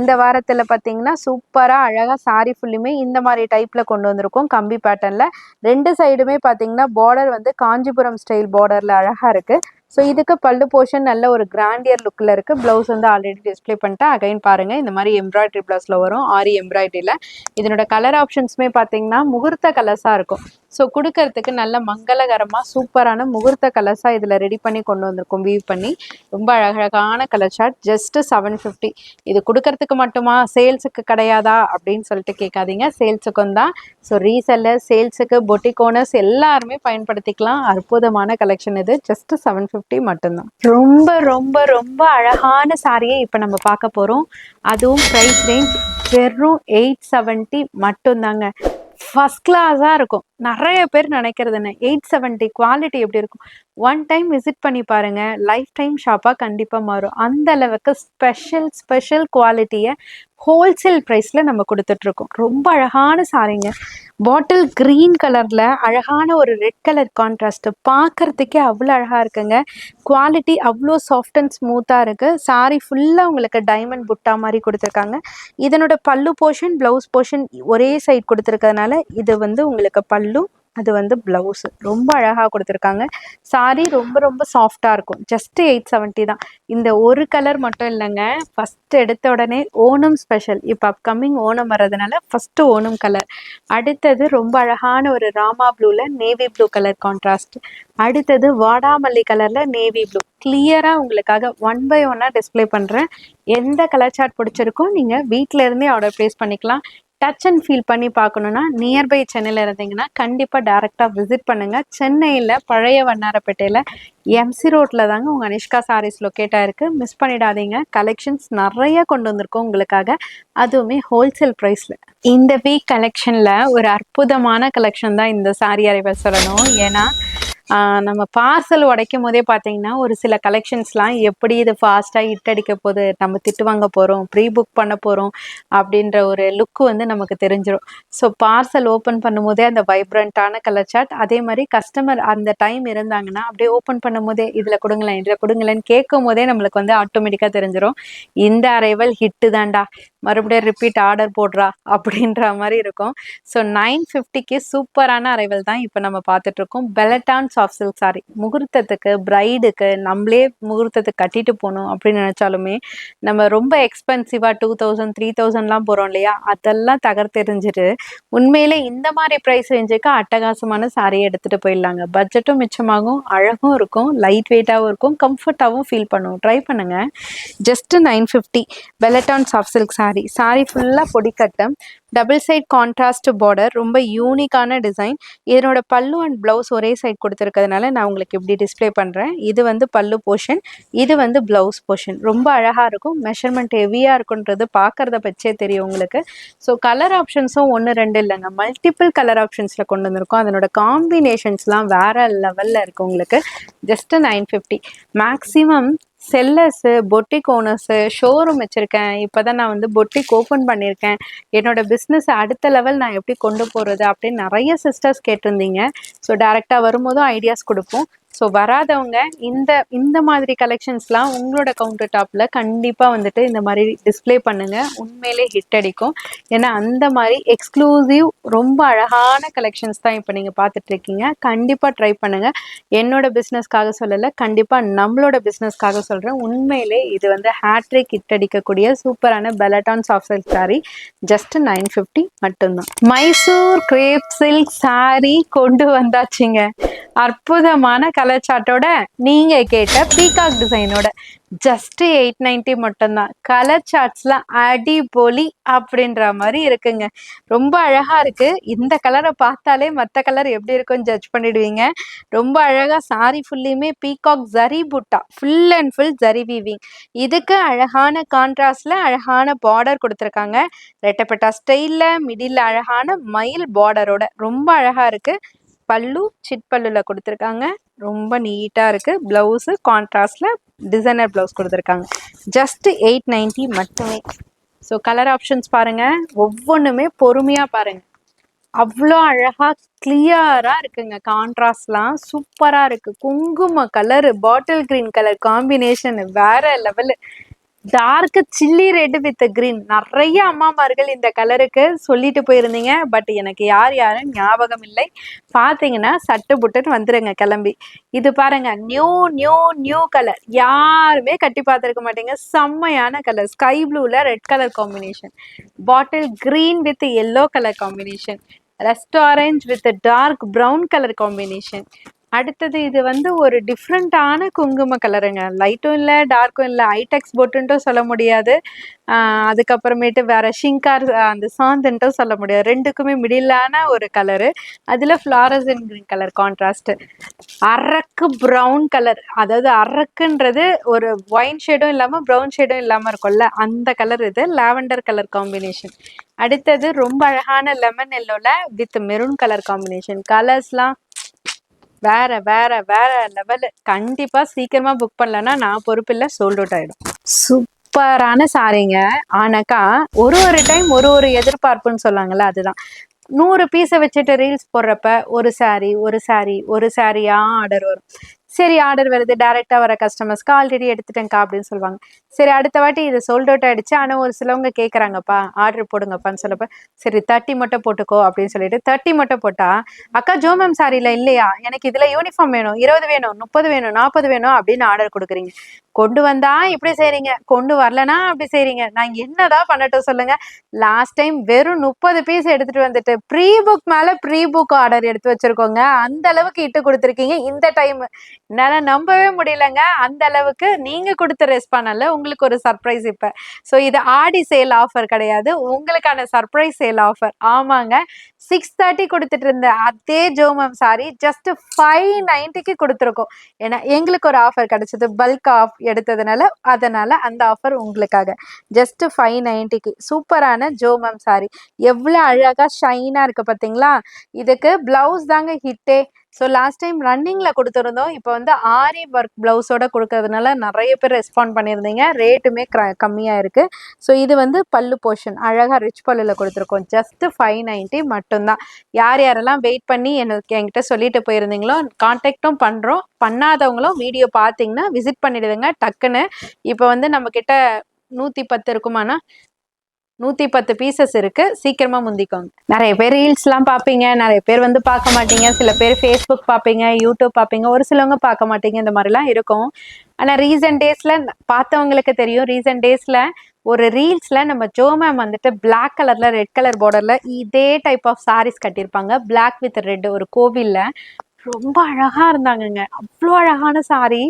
Speaker 1: இந்த வாரத்துல பார்த்தீங்கன்னா சூப்பரா அழகா சாரி ஃபுல்லுமே இந்த மாதிரி டைப்ல கொண்டு வந்திருக்கோம். கம்பி பேட்டர்ன்ல 2 சைடுமே பார்த்தீங்கன்னா பார்டர் வந்து காஞ்சிபுரம் ஸ்டைல் பார்டர்ல அழகா இருக்கு. ஸோ இதுக்கு பல்லு போர்ஷன் நல்ல ஒரு கிராண்டியர் லுக்கில் இருக்குது. ப்ளவுஸ் வந்து ஆல்ரெடி டிஸ்பிளே பண்ணிட்டேன். அகைன் பாருங்கள், இந்த மாதிரி எம்ப்ராய்டரி ப்ளவுஸில் வரும், ஆரி எம்ப்ராய்டரியில். இதனோட கலர் ஆப்ஷன்ஸுமே பார்த்தீங்கன்னா முகூர்த்த கலர்ஸாக இருக்கும். ஸோ கொடுக்கறதுக்கு நல்ல மங்களகரமாக சூப்பரான முகூர்த்த கலர்ஸாக இதில் ரெடி பண்ணி கொண்டு வந்திருக்கோம், வீவ் பண்ணி. ரொம்ப அழகழகான கலர் சார்ட். ஜஸ்ட் 750. இது கொடுக்கறதுக்கு மட்டுமா, சேல்ஸுக்கு கிடையாதா அப்படின்னு சொல்லிட்டு கேட்காதீங்க, சேல்ஸுக்கும் தான். ஸோ ரீசெல்லர், சேல்ஸுக்கு, பொட்டிக் ஓனர்ஸ் எல்லாருமே பயன்படுத்திக்கலாம். அற்புதமான கலெக்ஷன் இது. ஜஸ்ட் 750 மட்டும்தான். ரொம்ப ரொம்ப ரொம்ப அழகான சாரியை இப்போ நம்ம பார்க்க போகிறோம். அதுவும் ப்ரைஸ் ரேஞ்ச் வெறும் 870 மட்டும்தாங்க. ஃபர்ஸ்ட் கிளாஸாக இருக்கும். நிறைய பேர் நினைக்கிறது என்ன, 870 குவாலிட்டி எப்படி இருக்கும்? ஒன் டைம் விசிட் பண்ணி பாருங்க, லைஃப் டைம் ஷாப்பாக கண்டிப்பாக மாறும். அந்த அளவுக்கு ஸ்பெஷல் குவாலிட்டியை ஹோல்சேல் ப்ரைஸில் நம்ம கொடுத்துட்ருக்கோம். ரொம்ப அழகான சாரிங்க. பாட்டில் க்ரீன் கலரில் அழகான ஒரு ரெட் கலர் கான்ட்ராஸ்ட்டு, பார்க்குறதுக்கே அவ்வளோ அழகாக இருக்குங்க. குவாலிட்டி அவ்வளோ சாஃப்ட் அண்ட் ஸ்மூத்தாக இருக்குது. சாரி ஃபுல்லாக உங்களுக்கு டைமண்ட் புட்டா மாதிரி கொடுத்துருக்காங்க. இதனோட பல்லு போர்ஷன், ப்ளவுஸ் போர்ஷன் ஒரே சைட் கொடுத்துருக்கிறதுனால இது வந்து உங்களுக்கு பல்லு, அது வந்து ப்ளவுஸு. ரொம்ப அழகாக கொடுத்துருக்காங்க. சாரி ரொம்ப ரொம்ப சாஃப்டாக இருக்கும். ஜஸ்ட் 870 தான். இந்த ஒரு கலர் மட்டும் இல்லைங்க, ஃபஸ்ட்டு எடுத்த உடனே ஓணம் ஸ்பெஷல். இப்போ அப்கமிங் ஓணம் வர்றதுனால ஃபஸ்ட்டு ஓணம் கலர். அடுத்தது ரொம்ப அழகான ஒரு ராமா ப்ளூவில் நேவி ப்ளூ கலர் கான்ட்ராஸ்ட். அடுத்தது வாடாமல்லி கலரில் நேவி ப்ளூ. கிளியராக உங்களுக்காக 1 by 1 டிஸ்பிளே பண்ணுறேன். எந்த கலர் சார்ட் பிடிச்சிருக்கோ நீங்கள் வீட்டில் இருந்தே ஆர்டர் ப்ளேஸ் பண்ணிக்கலாம். டச் அண்ட் ஃபீல் பண்ணி பார்க்கணுன்னா நியர்பை சென்னையில் இருந்தீங்கன்னா கண்டிப்பாக டேரெக்டாக விசிட் பண்ணுங்கள். சென்னையில் பழைய வண்ணாரப்பேட்டையில் எம்சி ரோட்டில் தாங்க உங்கள் அனிஷ்கா சாரீஸ் லொக்கேட்டாக இருக்குது. மிஸ் பண்ணிடாதீங்க. கலெக்ஷன்ஸ் நிறைய கொண்டு வந்திருக்கோம் உங்களுக்காக, அதுவுமே ஹோல்சேல் ப்ரைஸில். இந்த வீக் கலெக்ஷனில் ஒரு அற்புதமான கலெக்ஷன் தான் இந்த சாரீ அரைவல் சொல்லணும். ஏன்னா நம்ம பார்சல் உடைக்கும் போதே பார்த்தீங்கன்னா ஒரு சில கலெக்ஷன்ஸ்லாம் எப்படி இது ஃபாஸ்ட்டாக ஹிட் அடிக்க போகுது, நம்ம திட்டு வாங்க போகிறோம், ப்ரீ புக் பண்ண போகிறோம் அப்படின்ற ஒரு லுக்கு வந்து நமக்கு தெரிஞ்சிடும். ஸோ பார்சல் ஓப்பன் பண்ணும்போதே அந்த வைப்ரண்ட்டான கலர் சார்ட், அதே மாதிரி கஸ்டமர் அந்த டைம் இருந்தாங்கன்னா அப்படியே ஓப்பன் பண்ணும் போதே இதில் கொடுங்களேன்னு கேட்கும் போதே நம்மளுக்கு வந்து ஆட்டோமேட்டிக்காக தெரிஞ்சிடும் இந்த அரைவல் ஹிட்டு தான்டா, மறுபடியும் ரிப்பீட் ஆர்டர் போடுறா அப்படின்ற மாதிரி இருக்கும். ஸோ 950க்கு சூப்பரான அரைவல் தான் இப்போ நம்ம பார்த்துட்ருக்கோம். பெலட்டான் சாஃப்ட் சில்க் சாரி. முகூர்த்தத்துக்கு, பிரைடுக்கு, நம்மளே முகூர்த்தத்துக்கு கட்டிட்டு போகணும் அப்படின்னு நினச்சாலுமே நம்ம ரொம்ப எக்ஸ்பென்சிவாக 2000 3000லாம் போகிறோம் இல்லையா, அதெல்லாம் தகர்த்தெறிஞ்சிட்டு உண்மையிலே இந்த மாதிரி ப்ரைஸ் ரேஞ்சுக்கு அட்டகாசமான சாரியை எடுத்துகிட்டு போயிடலாங்க. பட்ஜெட்டும் மிச்சமாகும், அழகும் இருக்கும், லைட் வெயிட்டாகவும் இருக்கும், கம்ஃபர்ட்டாகவும் ஃபீல் பண்ணுவோம். ட்ரை பண்ணுங்கள். ஜஸ்ட் 950 பெலட்டான் சாஃப்ட் சில்க் சாரி. சாரி ஃபுல்லாக பொடிக்கட்டம், டபுள் சைட் கான்ட்ராஸ்ட் பார்டர், ரொம்ப யூனிக்கான டிசைன். இதனோட பல்லு அண்ட் ப்ளவுஸ் ஒரே சைட் கொடுத்துருக்கிறதுனால நான் உங்களுக்கு இப்படி டிஸ்பிளே பண்ணுறேன். இது வந்து பல்லு போர்ஷன், இது வந்து ப்ளவுஸ் போர்ஷன். ரொம்ப அழகாக இருக்கும். மெஷர்மெண்ட் ஹெவியாக இருக்குன்றது பார்க்குறத பச்சே தெரியும் உங்களுக்கு. ஸோ கலர் ஆப்ஷன்ஸும் 1 2 இல்லைங்க, மல்டிபிள் கலர் ஆப்ஷன்ஸில் கொண்டு வந்திருக்கோம். அதனோட காம்பினேஷன்ஸ்லாம் வேறு லெவலில் இருக்குது உங்களுக்கு. Just 950. Maximum sellers, boutique owners, showroom வச்சுருக்கேன், இப்போ தான் நான் வந்து பொட்டிக் ஓப்பன் பண்ணியிருக்கேன், என்னோடய பிஸ்னஸ் அடுத்த லெவல் நான் எப்படி கொண்டு போகிறது அப்படின்னு நிறைய சிஸ்டர்ஸ் கேட்டிருந்தீங்க. ஸோ டேரெக்டாக வரும்போதும் ஐடியாஸ் கொடுப்போம். ஸோ வராதவங்க இந்த இந்த மாதிரி கலெக்ஷன்ஸ்லாம் உங்களோட கவுண்டர் டாப்பில் கண்டிப்பாக வந்துட்டு இந்த மாதிரி டிஸ்ப்ளே பண்ணுங்கள். உண்மையிலே ஹிட் அடிக்கும். ஏன்னா அந்த மாதிரி எக்ஸ்க்ளூசிவ் ரொம்ப அழகான கலெக்ஷன்ஸ் தான் இப்போ நீங்கள் பார்த்துட்ருக்கீங்க. கண்டிப்பாக ட்ரை பண்ணுங்கள். என்னோட பிஸ்னஸ்க்காக சொல்லலை, கண்டிப்பாக நம்மளோட பிஸ்னஸ்க்காக சொல்கிறேன். உண்மையிலே இது வந்து ஹேட்ரிக் ஹிட் அடிக்கக்கூடிய சூப்பரான பெலட்டான் சாஃப்ட் சில்க் சாரீ. ஜஸ்ட் 950 மட்டும்தான். மைசூர் கிரேப் சில்க் சாரீ கொண்டு வந்தாச்சுங்க. அற்புதமான கலர் சார்ட்டோட நீங்க கேட்ட பீகாக் டிசைனோட ஜஸ்ட் 890 மட்டும்தான். கலர் சார்ட்ஸ்லாம் அடிபொலி அப்படின்ற மாதிரி இருக்குங்க. ரொம்ப அழகா இருக்கு. இந்த கலரை பார்த்தாலே மற்ற கலர் எப்படி இருக்குன்னு ஜட்ஜ் பண்ணிடுவீங்க. ரொம்ப அழகா சாரி ஃபுல்லையுமே பீகாக் ஜரி புட்டா, full and full zari weaving. இதுக்கு அழகான கான்ட்ராஸ்ட்ல அழகான பார்டர் கொடுத்துருக்காங்க. ரெட்டப்பட்டா ஸ்டைல்ல மிடில் அழகான மயில் பார்டரோட ரொம்ப அழகா இருக்கு. பல்லு சிட் பல்லுல கொடுத்துருக்காங்க. ரொம்ப நீட்டா இருக்கு. பிளவுஸு கான்ட்ராஸ்ட்ல டிசைனர் பிளவுஸ் கொடுத்துருக்காங்க. ஜஸ்ட் 890 மட்டுமே. ஸோ கலர் ஆப்ஷன்ஸ் பாருங்க, ஒவ்வொன்றுமே பொறுமையா பாருங்க. அவ்வளோ அழகா கிளியரா இருக்குங்க. கான்ட்ராஸ்ட்லாம் சூப்பரா இருக்கு. குங்கும colour bottle green colour combination வேற level. Dark chilli red with green. நிறைய அம்மாமார்கள் இந்த கலருக்கு சொல்லிட்டு போயிருந்தீங்க. பட் எனக்கு யாரும் ஞாபகம் இல்லை. பார்த்தீங்கன்னா சட்டு புட்டுன்னு வந்துருங்க கிளம்பி. இது பாருங்க, நியூ நியூ நியூ கலர். யாருமே கட்டி பார்த்துருக்க மாட்டீங்க. செம்மையான கலர். ஸ்கை ப்ளூல red colour combination, bottle green with yellow colour combination, rust orange with dark brown colour combination. அடுத்தது இது வந்து ஒரு டிஃப்ரெண்ட்டான குங்கும கலருங்க. லைட்டும் இல்லை டார்க்கும் இல்லை, ஐடெக்ஸ் பொட்டுன்ட்டும் சொல்ல முடியாது. அதுக்கப்புறமேட்டு வேற ஷிங்கார் அந்த சாந்துன்ட்டும் சொல்ல முடியாது. ரெண்டுக்குமே மிடிலான ஒரு கலரு. அதில் ஃப்ளாரசன் கிரீன் கலர் கான்ட்ராஸ்ட். அரக்கு ப்ரௌன் கலர், அதாவது அரக்குன்றது ஒரு ஒயின் ஷேடும் இல்லாமல் ப்ரௌன் ஷேடும் இல்லாமல் இருக்கும்ல, அந்த கலர். இது லாவெண்டர் கலர் காம்பினேஷன். அடுத்தது ரொம்ப அழகான லெமன் எல்லோல வித் மெரூன் கலர் காம்பினேஷன். கலர்ஸ்லாம் வேற வேற வேற லெவலு. கண்டிப்பா சீக்கிரமா புக் பண்ணலன்னா நான் பொறுப்பில்லை, சோல்ட் அவுட் ஆயிடும். சூப்பரான சாரீங்க. ஆனாக்கா ஒரு டைம் ஒரு எதிர்பார்ப்புன்னு சொல்லாங்கல்ல, அதுதான். 100 பீஸை வச்சுட்டு ரீல்ஸ் போடுறப்ப ஒரு சாரியா ஆர்டர் வரும். சரி, ஆர்டர் வருது, டைரக்டா வர கஸ்டமர்ஸ்க்கு ஆல்ரெடி எடுத்துட்டேங்க்கா அப்படின்னு சொல்லுவாங்க. சரி, அடுத்த வாட்டி இது சோல்ட் அவுட் ஆயிடுச்சு. ஆனால் ஒரு சிலவங்க கேட்குறாங்கப்பா ஆர்டர் போடுங்கப்பான்னு சொல்லப்ப சரி 30 மட்டும் போட்டுக்கோ அப்படின்னு சொல்லிட்டு 30 மட்டும் போட்டா, அக்கா ஜோ மேம் சாரியில இல்லையா, எனக்கு இதுல யூனிஃபார்ம் வேணும், 20 வேணும், 30 வேணும், 40 வேணும் அப்படின்னு ஆர்டர் கொடுக்குறீங்க. கொண்டு வந்தா இப்படி செய்றீங்க, கொண்டு வரலன்னா அப்படி செய்றீங்க. நான் என்னதான் பண்ணட்டும் சொல்லுங்க. லாஸ்ட் டைம் வெறும் 30 பீஸ் எடுத்துட்டு வந்துட்டு ப்ரீ புக் மேல ப்ரீ புக் ஆர்டர் எடுத்து வச்சிருக்கோங்க. அந்த அளவுக்கு இட்டு கொடுத்துருக்கீங்க இந்த டைம். என்னால நம்பவே முடியலங்க. அந்த அளவுக்கு நீங்க கொடுத்த ரெஸ்பான்ஸ்ல உங்களுக்கு ஒரு சர்ப்ரைஸ் இப்ப. ஸோ இது ஆடி சேல் ஆஃபர் கிடையாது, உங்களுக்கான சர்ப்ரைஸ் சேல் ஆஃபர். ஆமாங்க, 630 கொடுத்துட்டு இருந்த அதே ஜோமம் சாரி ஜஸ்ட் 590க்கு கொடுத்துருக்கோம். ஏன்னா எங்களுக்கு ஒரு ஆஃபர் கிடைச்சது, பல்க் ஆஃப் எடுத்ததுனால. அதனால அந்த ஆஃபர் உங்களுக்காக. ஜஸ்ட் 590க்கு சூப்பரான ஜோமம் சாரி. எவ்வளோ அழகா ஷைனா இருக்கு பார்த்தீங்களா. இதுக்கு பிளவுஸ் தாங்க ஹிட்டே. ஸோ லாஸ்ட் டைம் ரன்னிங்கில் கொடுத்துருந்தோம். இப்போ வந்து ஆரி ஒர்க் ப்ளவுஸோட கொடுக்கறதுனால நிறைய பேர் ரெஸ்பாண்ட் பண்ணியிருந்தீங்க. ரேட்டுமே கம்மியாக இருக்குது. ஸோ இது வந்து பல்லு போர்ஷன் அழகாக ரிச் பல்லுல கொடுத்துருக்கோம். ஜஸ்ட் 590 மட்டும்தான். யாரெல்லாம் வெயிட் பண்ணி என்கிட்ட சொல்லிட்டு போயிருந்தீங்களோ கான்டாக்டும் பண்ணுறோம். பண்ணாதவங்களும் வீடியோ பார்த்தீங்கன்னா விசிட் பண்ணிடுதுங்க டக்குன்னு. இப்போ வந்து நம்மக்கிட்ட 110 இருக்குமாண்ணா, 110 பீசஸ் இருக்கு. சீக்கிரமா முந்திக்கோங்க. நிறைய பேர் ரீல்ஸ்லாம் பார்ப்பீங்க, நிறைய பேர் வந்து பார்க்க மாட்டீங்க. சில பேர் ஃபேஸ்புக் பார்ப்பீங்க, யூடியூப் பார்ப்பீங்க, ஒரு சிலவங்க பார்க்க மாட்டீங்க. இந்த மாதிரிலாம் இருக்கும். ஆனால் ரீசன்ட் டேஸ்ல பார்த்தவங்களுக்கு தெரியும். ரீசன்ட் டேஸ்ல ஒரு ரீல்ஸ்ல நம்ம ஜோ மேம் வந்துட்டு பிளாக் கலர்ல ரெட் கலர் பார்டர்ல இதே டைப் ஆஃப் சாரீஸ் கட்டியிருப்பாங்க. பிளாக் வித் ரெட் ஒரு கோவில்ல. ரொம்ப அழகா இருந்தாங்கங்க. அவ்வளோ அழகான சாரி.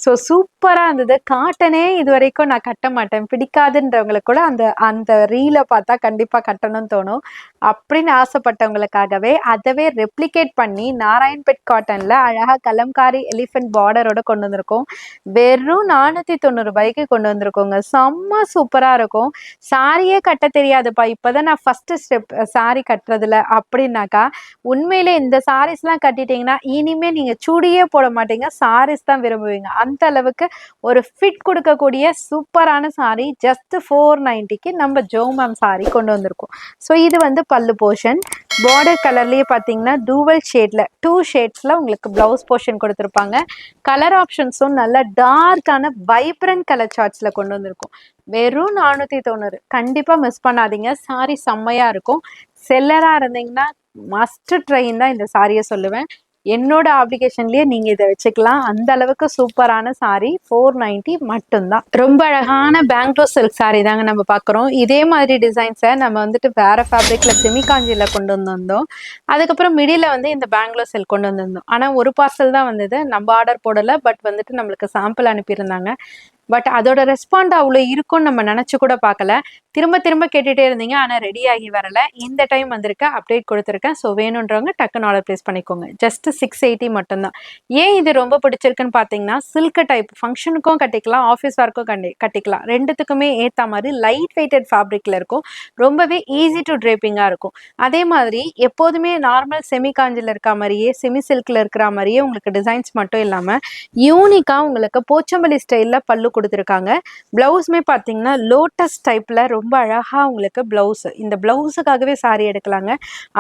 Speaker 1: ஸோ சூப்பராக இருந்தது. காட்டனே இது வரைக்கும் நான் கட்ட மாட்டேன், பிடிக்காதுன்றவங்களுக்கு கூட அந்த அந்த ரீலை பார்த்தா கண்டிப்பாக கட்டணும்னு தோணும். அப்படின்னு ஆசைப்பட்டவங்களுக்காகவே அதவே ரெப்ளிகேட் பண்ணி நாராயண்பேட் காட்டனில் அழகாக கலம்காரி எலிஃபென்ட் பார்டரோட கொண்டு வந்திருக்கோம். வெறும் 490 ரூபாய்க்கு கொண்டு வந்திருக்கோங்க. செம்ம சூப்பராக இருக்கும். சாரியே கட்ட தெரியாதுப்பா, இப்போதான் நான் ஃபஸ்ட்டு ஸ்டெப் சாரி கட்டுறதுல அப்படின்னாக்கா, உண்மையிலே இந்த சாரீஸ்லாம் கட்டிட்டீங்கன்னா இனிமே நீங்க சுடியே போட மாட்டீங்க, சாரீஸ் தான் விரும்புவீங்க. அந்த அளவுக்கு ஒரு ஃபிட் கொடுக்கக்கூடிய சூப்பரான சாரி ஜஸ்ட் 490க்கு நம்ம ஜோ மேம் சாரி கொண்டு வந்திருக்கோம். ஸோ இது வந்து பல்லு போர்ஷன். பார்டர் கலர்லேயே பார்த்தீங்கன்னா டூவல் ஷேட்ல 2 ஷேட்ஸில் உங்களுக்கு ப்ளவுஸ் போர்ஷன் கொடுத்துருப்பாங்க. கலர் ஆப்ஷன்ஸும் நல்ல டார்க்கான வைப்ரண்ட் கலர் சார்ட்ஸில் கொண்டு வந்திருக்கும். வெறும் 490. கண்டிப்பாக மிஸ் பண்ணாதீங்க. சாரி செம்மையாக இருக்கும். செல்லராக இருந்தீங்கன்னா மஸ்ட் ட்ரைன் தான் இந்த சாரியை சொல்லுவேன். என்னோட அப்ளிகேஷன்லயே நீங்க இதை வச்சுக்கலாம். அந்த அளவுக்கு சூப்பரான சாரி 490 மட்டும்தான். ரொம்ப அழகான பெங்களூர் சில்க் சாரி தாங்க நம்ம பார்க்குறோம். இதே மாதிரி டிசைன்ஸை நம்ம வந்துட்டு வேற ஃபேப்ரிக்ல செமிகாஞ்சியில் கொண்டு வந்திருந்தோம். அதுக்கப்புறம் மிடில் வந்து இந்த பெங்களூர் சில்க் கொண்டு வந்திருந்தோம். ஆனால் ஒரு பார்சல் தான் வந்தது. நம்ம ஆர்டர் போடலை. பட் வந்துட்டு நம்மளுக்கு சாம்பிள் அனுப்பியிருந்தாங்க. பட் அதோட ரெஸ்பாண்ட் அவ்வளோ இருக்கும்னு நம்ம நினச்சி கூட பார்க்கல. திரும்ப திரும்ப கேட்டுகிட்டே இருந்தீங்க, ஆனால் ரெடி ஆகி வரலை. இந்த டைம் வந்திருக்க அப்டேட் கொடுத்துருக்கேன். ஸோ வேணுன்றவங்க டக்குன்னு ஆர்டர் ப்ளேஸ் பண்ணிக்கோங்க. ஜஸ்ட் 680 மட்டும்தான். ஏன் இது ரொம்ப பிடிச்சிருக்குன்னு பார்த்தீங்கன்னா, சில்க் டைப் ஃபங்க்ஷனுக்கும் கட்டிக்கலாம், ஆஃபீஸ் ஒர்க்கும் கட்டிக்கலாம். ரெண்டுத்துக்குமே ஏற்ற மாதிரி லைட் வெயிட்டட் ஃபேப்ரிக்கில் இருக்கும். ரொம்பவே ஈஸி டு ட்ரேப்பிங்காக இருக்கும். அதே மாதிரி எப்போதுமே நார்மல் செமி காஞ்சில் இருக்க மாதிரியே செமி சில்கில் இருக்கிற மாதிரியே உங்களுக்கு டிசைன்ஸ் மட்டும் இல்லாமல் யூனிக்காக உங்களுக்கு போச்சம்பள்ளி ஸ்டைலில் பல்லு கொடுத்துருக்காங்க. பிளவுஸுமே பார்த்தீங்கன்னா லோட்டஸ் டைப்பில் ரொம்ப அழகாக உங்களுக்கு பிளவுஸ். இந்த பிளவுஸுக்காகவே சாரி எடுக்கலாங்க.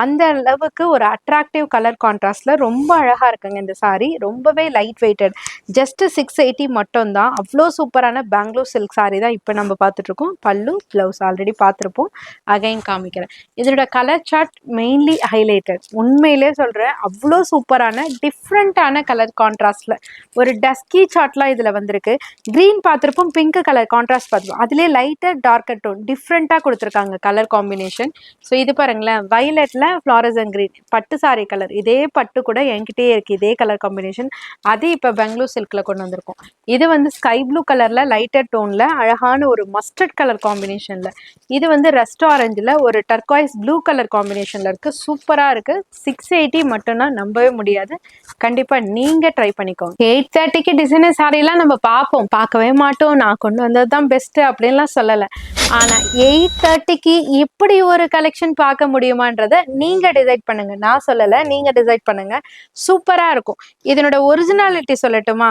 Speaker 1: அந்த அளவுக்கு ஒரு அட்ராக்டிவ் கலர் கான்ட்ராஸ்டில் ரொம்ப அழகாக இருக்குங்க இந்த சாரி. ரொம்பவே லைட் வெயிட்டட். ஜஸ்ட் 680 மட்டும்தான். அவ்வளோ சூப்பரான பெங்களூர் சில்க் சாரி தான் இப்போ நம்ம பார்த்துட்ருக்கோம். பல்லு பிளவுஸ் ஆல்ரெடி பார்த்துருப்போம். அகைன் காமிக்கிறேன். இதோட கலர் சார்ட் மெயின்லி ஹைலைட்டட். உண்மையிலே சொல்கிறேன், அவ்வளோ சூப்பரான டிஃப்ரெண்ட்டான கலர் கான்ட்ராஸ்டில் ஒரு டஸ்கி சார்ட்லாம் இதில் வந்திருக்கு. க்ரீன் பார்த்துருப்போம், பிங்க் கலர் கான்ட்ராஸ்ட் பார்த்துருப்போம். அதிலே லைட்டர் டார்க்கர் டோன் டிஃப்ரெண்ட்டாக கொடுத்துருக்காங்க கலர் காம்பினேஷன். ஸோ இது பாருங்களேன், வயலட்டில் ஃப்ளாரசன் க்ரீன் பட்டு சாரி கலர். இதே பட்டு கூட என்கிட்டயே இருக்குது, இதே கலர் காம்பினேஷன். அது இப்போ பெங்களூர் சில்கில் கொண்டு வந்திருக்கோம். இது வந்து ஸ்கை ப்ளூ கலரில் லைட்டர் டோனில் அழகான ஒரு மஸ்டர்ட் கலர் காம்பினேஷனில். இது வந்து ரெஸ்ட் ஆரஞ்சில் ஒரு டர்காய்ஸ் ப்ளூ கலர் காம்பினேஷனில் இருக்குது. சூப்பராக இருக்குது. 680 மட்டும்தான், நம்பவே முடியாது. கண்டிப்பாக நீங்கள் ட்ரை பண்ணிக்கோங்க. 830க்கு டிசைனர் சாரீலாம் நம்ம பார்க்கவே மாட்டோம். நான் கொண்டு வந்தது தான் பெஸ்ட்டு அப்படின்லாம் சொல்லலை. ஆனால் 830க்கு இப்படி ஒரு கலெக்ஷன் பார்க்க முடியுமான்றதை நீங்கள் டிசைட் பண்ணுங்கள். நான் சொல்லலை, நீங்கள் டிசைட் பண்ணுங்கள். சூப்பராக இருக்கும். இதனோட ஒரிஜினாலிட்டி சொல்லட்டுமா?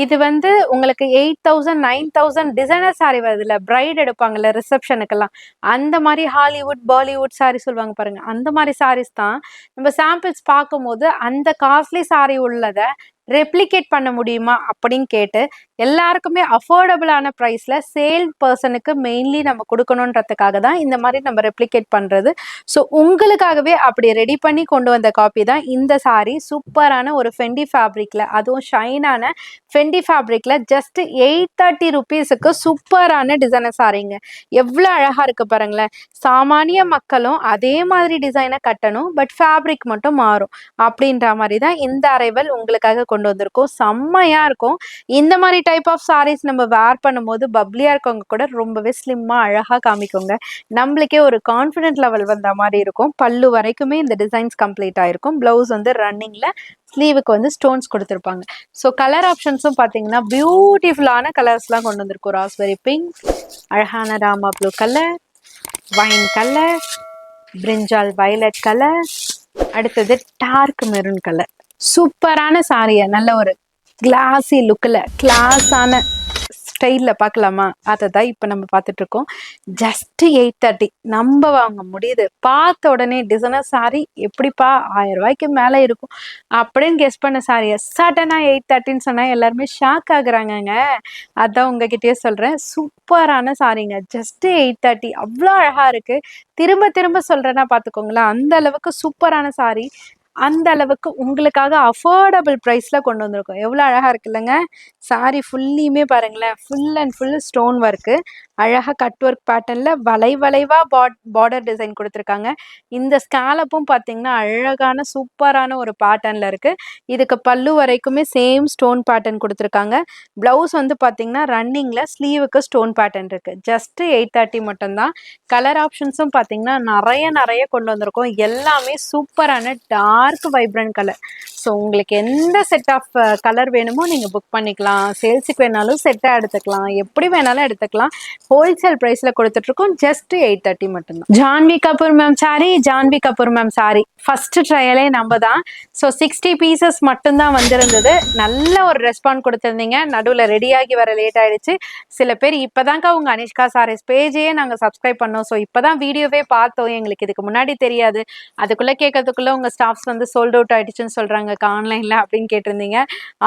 Speaker 1: இது வந்து உங்களுக்கு 8000 9000 டிசைனர் சாரி வருதுல்ல, பிரைட் எடுப்பாங்கல்ல ரிசப்ஷனுக்கெல்லாம், அந்த மாதிரி ஹாலிவுட் பாலிவுட் சாரி சொல்லுவாங்க பாருங்க, அந்த மாதிரி சாரீஸ் தான். நம்ம சாம்பிள்ஸ் பார்க்கும்போது அந்த காஸ்ட்லி சாரி உள்ளதை ரெப்ளிகேட் பண்ண முடியுமா அப்படின்னு கேட்டு எல்லாருக்குமே அஃபோர்டபுளான ப்ரைஸில் சேல் பர்சனுக்கு மெயின்லி நம்ம கொடுக்கணுன்றதுக்காக தான் இந்த மாதிரி நம்ம ரெப்ளிகேட் பண்ணுறது. ஸோ உங்களுக்காகவே அப்படி ரெடி பண்ணி கொண்டு வந்த காப்பி தான் இந்த சாரி. சூப்பரான ஒரு ஃபெண்டி ஃபேப்ரிக்கில், அதுவும் ஷைனான ஃபெண்டி ஃபேப்ரிக்கில் ஜஸ்ட் 830 ருபீஸுக்கு சூப்பரான டிசைனர் சாரிங்க. எவ்வளோ அழகாக இருக்குது பாருங்களேன். சாமானிய மக்களும் அதே மாதிரி டிசைனை கட்டணும், பட் ஃபேப்ரிக் மட்டும் மாறும் அப்படின்ற மாதிரி தான் இந்த அரைவல் உங்களுக்காக கொண்டு வந்திருக்கோம். செம்மையாக இருக்கும். இந்த மாதிரி டைப் ஆஃப் சாரீஸ் நம்ம வேர் பண்ணும்போது பப்ளியாக இருக்கவங்க கூட ரொம்பவே ஸ்லிம்மாக அழகாக காமிக்கோங்க. நம்மளுக்கே ஒரு கான்ஃபிடென்ட் லெவல் வந்த மாதிரி இருக்கும். பல்லு வரைக்குமே இந்த டிசைன்ஸ் கம்ப்ளீட் ஆகிருக்கும். ப்ளவுஸ் வந்து ரன்னிங்கில், ஸ்லீவுக்கு வந்து ஸ்டோன்ஸ் கொடுத்துருப்பாங்க. ஸோ கலர் ஆப்ஷன்ஸும் பார்த்தீங்கன்னா பியூட்டிஃபுல்லான கலர்ஸ்லாம் கொண்டு வந்திருக்கும். ராஸ்பெரி பிங்க், அழகான Rama blue colour, wine colour, brinjal violet colour, அடுத்தது டார்க் மெரூன் கலர். சூப்பரான சாரியை நல்ல ஒரு கிளாஸி லுக்கில் கிளாஸான ஸ்டைலில் பார்க்கலாமா? அதை தான் இப்போ நம்ம பார்த்துட்ருக்கோம். ஜஸ்ட்டு 830 நம்ப வாங்க முடியுது. பார்த்த உடனே டிசைனர் சாரி எப்படிப்பா 1000 ரூபாய்க்கு மேலே இருக்கும் அப்படின்னு கெஸ் பண்ண சாரியை சடனாக 830ன்னு சொன்னால் எல்லாருமே ஷாக் ஆகுறாங்கங்க. அதான் உங்ககிட்டயே சொல்கிறேன். சூப்பரான சாரிங்க. ஜஸ்ட்டு 830 அவ்வளோ அழகாக இருக்குது. திரும்ப திரும்ப சொல்கிறேன்னா பார்த்துக்கோங்களேன். அந்த அளவுக்கு சூப்பரான சாரி, அந்த அளவுக்கு உங்களுக்காக அஃபோர்டபுள் ப்ரைஸில் கொண்டு வந்திருக்கோம். எவ்வளோ அழகாக இருக்குல்லங்க சாரி. ஃபுல்லியுமே பாருங்களேன், full and full stone work, அழகாக கட் ஒர்க் பேட்டர்னில் வளைவாக பார்டர் டிசைன் கொடுத்துருக்காங்க. இந்த ஸ்கேலப்பும் பார்த்தீங்கன்னா அழகான சூப்பரான ஒரு பேட்டர்னில் இருக்குது. இதுக்கு பல்லு வரைக்குமே சேம் ஸ்டோன் பேட்டர்ன் கொடுத்துருக்காங்க. ப்ளவுஸ் வந்து பார்த்தீங்கன்னா ரன்னிங்கில் ஸ்லீவுக்கு ஸ்டோன் பேட்டர்ன் இருக்குது. ஜஸ்ட்டு 830 மட்டும்தான். கலர் ஆப்ஷன்ஸும் பார்த்தீங்கன்னா நிறைய கொண்டு வந்திருக்கோம். எல்லாமே சூப்பரான டார்க் வைப்ரண்ட் கலர். ஸோ உங்களுக்கு எந்த செட் ஆஃப் கலர் வேணுமோ நீங்கள் புக் பண்ணிக்கலாம். சேல்ஸுக்கு வேணாலும் செட்டாக எடுத்துக்கலாம், எப்படி வேணாலும் எடுத்துக்கலாம். ஹோல்சேல் பிரைஸ்ல கொடுத்துட்டு இருக்கோம். ஜஸ்ட் 830 மட்டும்தான். Janhvi Kapoor ma'am sari, Janhvi Kapoor ma'am sari first ட்ரையலே நம்ம தான். ஸோ 60 பீசஸ் மட்டும்தான் வந்திருந்தது. நல்ல ஒரு ரெஸ்பாண்ட் கொடுத்துருந்தீங்க. நடுவில் ரெடியாகி வர லேட் ஆயிடுச்சு. சில பேர் இப்போதான்க்கா உங்க அனிஷ்கா சாரீஸ் பேஜையே நாங்கள் சப்ஸ்கிரைப் பண்ணோம், ஸோ இப்போதான் வீடியோவே பார்த்தோம், எங்களுக்கு இதுக்கு முன்னாடி தெரியாது, அதுக்குள்ளே கேட்கறதுக்குள்ளே உங்கள் ஸ்டாஃப்ஸ் வந்து சோல்ட் அவுட் ஆயிடுச்சுன்னு சொல்கிறாங்க ஆன்லைனில் அப்படின்னு கேட்டிருந்தீங்க.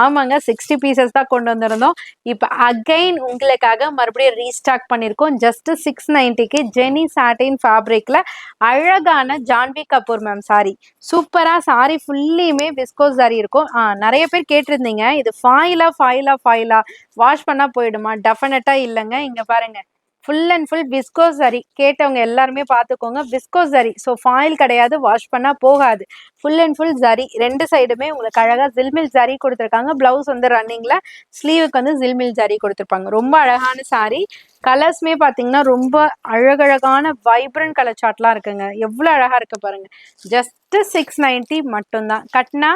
Speaker 1: ஆமாங்க, 60 பீசஸ் தான் கொண்டு வந்திருந்தோம். இப்போ அகைன் உங்களுக்காக மறுபடியும் ரீஸ்டாக் பண்ணியிருக்கோம். ஜஸ்ட் 690க்கு ஜெனி சாட்டின் ஃபேப்ரிக்ல அழகான ஜான்வி கபூர் மேம் சாரி. சூப்பரா சாரி ஃபுல்லியுமே விஸ்கோஸ் சாரி இருக்கும். நிறைய பேர் கேட்டிருந்தீங்க இது ஃபாயிலா வாஷ் பண்ணா போயிடுமா? டெஃபினட்டா இல்லைங்க. இங்க பாருங்க, ஃபுல் அண்ட் ஃபுல் விஸ்கோஸ் சரி. கேட்டவங்க எல்லாருமே பார்த்துக்கோங்க, விஸ்கோஸ் சரி. ஸோ ஃபாயில் கிடையாது, வாஷ் பண்ணால் போகாது. ஃபுல் அண்ட் ஃபுல் ஜரி, ரெண்டு சைடுமே உங்களுக்கு அழகாக ஜில்மில் ஜரி கொடுத்துருக்காங்க. பிளவுஸ் வந்து ரன்னிங்கில், ஸ்லீவுக்கு வந்து ஜில்மில் ஜரி கொடுத்துருப்பாங்க. ரொம்ப அழகான சாரி. கலர்ஸ்மே பார்த்தீங்கன்னா ரொம்ப அழகழகான வைப்ரண்ட் கலர் சார்ட்லாம் இருக்குங்க. எவ்வளோ அழகாக இருக்கு பாருங்க. ஜஸ்ட் 690 மட்டும்தான். கட்டினா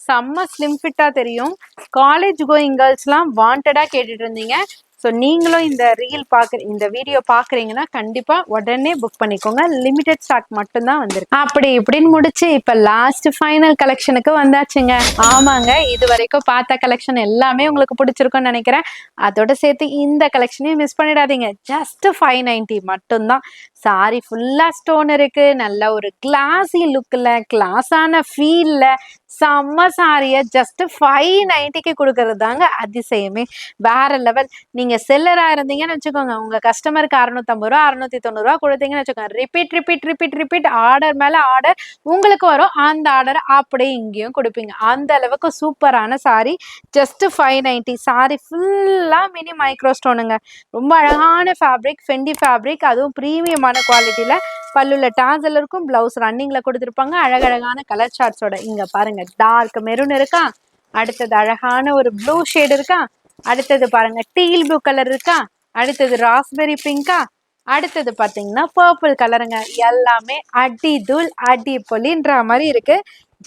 Speaker 1: செம்ம ஸ்லிம் ஃபிட்டாக தெரியும். காலேஜ் கோயிங் கேர்ள்ஸ்லாம் வாண்டடாக கேட்டுட்டு இருந்தீங்க. ஸோ நீங்களும் இந்த வீடியோ பார்க்குறீங்கன்னா கண்டிப்பாக உடனே புக் பண்ணிக்கோங்க. லிமிடெட் ஸ்டாக் மட்டும்தான் வந்திருக்கு. அப்படி இப்படின்னு முடிச்சு இப்போ லாஸ்ட் ஃபைனல் கலெக்ஷனுக்கு வந்தாச்சுங்க. ஆமாங்க, இது வரைக்கும் பார்த்த கலெக்ஷன் எல்லாமே உங்களுக்கு பிடிச்சிருக்கும்னு நினைக்கிறேன். அதோட சேர்த்து இந்த கலெக்ஷனையும் மிஸ் பண்ணிடாதீங்க. ஜஸ்ட் 590 மட்டும்தான். சாரி ஃபுல்லாக ஸ்டோன் இருக்கு. நல்ல ஒரு கிளாஸி லுக்கில், கிளாஸான ஃபீலில் செம்ம சாரியை ஜஸ்ட் 590க்கு கொடுக்கறது தாங்க அதிசயமே. வேற லெவல். நீங்க செல்லரா இருந்தீங்கன்னு வச்சுக்கோங்க, உங்க கஸ்டமருக்கு 650 ரூபா 690 கொடுத்தீங்கன்னு வச்சுக்கோங்க, ரிப்பீட் ஆர்டர் மேல ஆர்டர் உங்களுக்கு வரும். அந்த ஆர்டர் அப்படியே இங்கேயும் கொடுப்பீங்க. அந்த அளவுக்கு சூப்பரான சாரி. ஜஸ்ட் 590. சாரி ஃபுல்லா மினி மைக்ரோ ஸ்டோனுங்க. ரொம்ப அழகான ஃபேப்ரிக், ஃபெண்டி ஃபேப்ரிக், அதுவும் ப்ரீமியமான குவாலிட்டியில. பல்லுல டாசல் இருக்கும், பிளவுஸ் ரன்னிங்ல கொடுத்துருப்பாங்க. அழகழகான கலர் சார்ட்ஸோட. இங்க பாருங்க, டார்க் மெரூன் இருக்கா, அடுத்தது அழகான ஒரு ப்ளூ ஷேட் இருக்கா, அடுத்தது பாருங்க டீல் ப்ளூ கலர் இருக்கா, அடுத்தது ராஸ்பெரி பிங்கா, அடுத்தது பாத்தீங்கன்னா பர்பிள் கலருங்க. எல்லாமே அடி தூள் அடி பொலின்ற மாதிரி இருக்கு.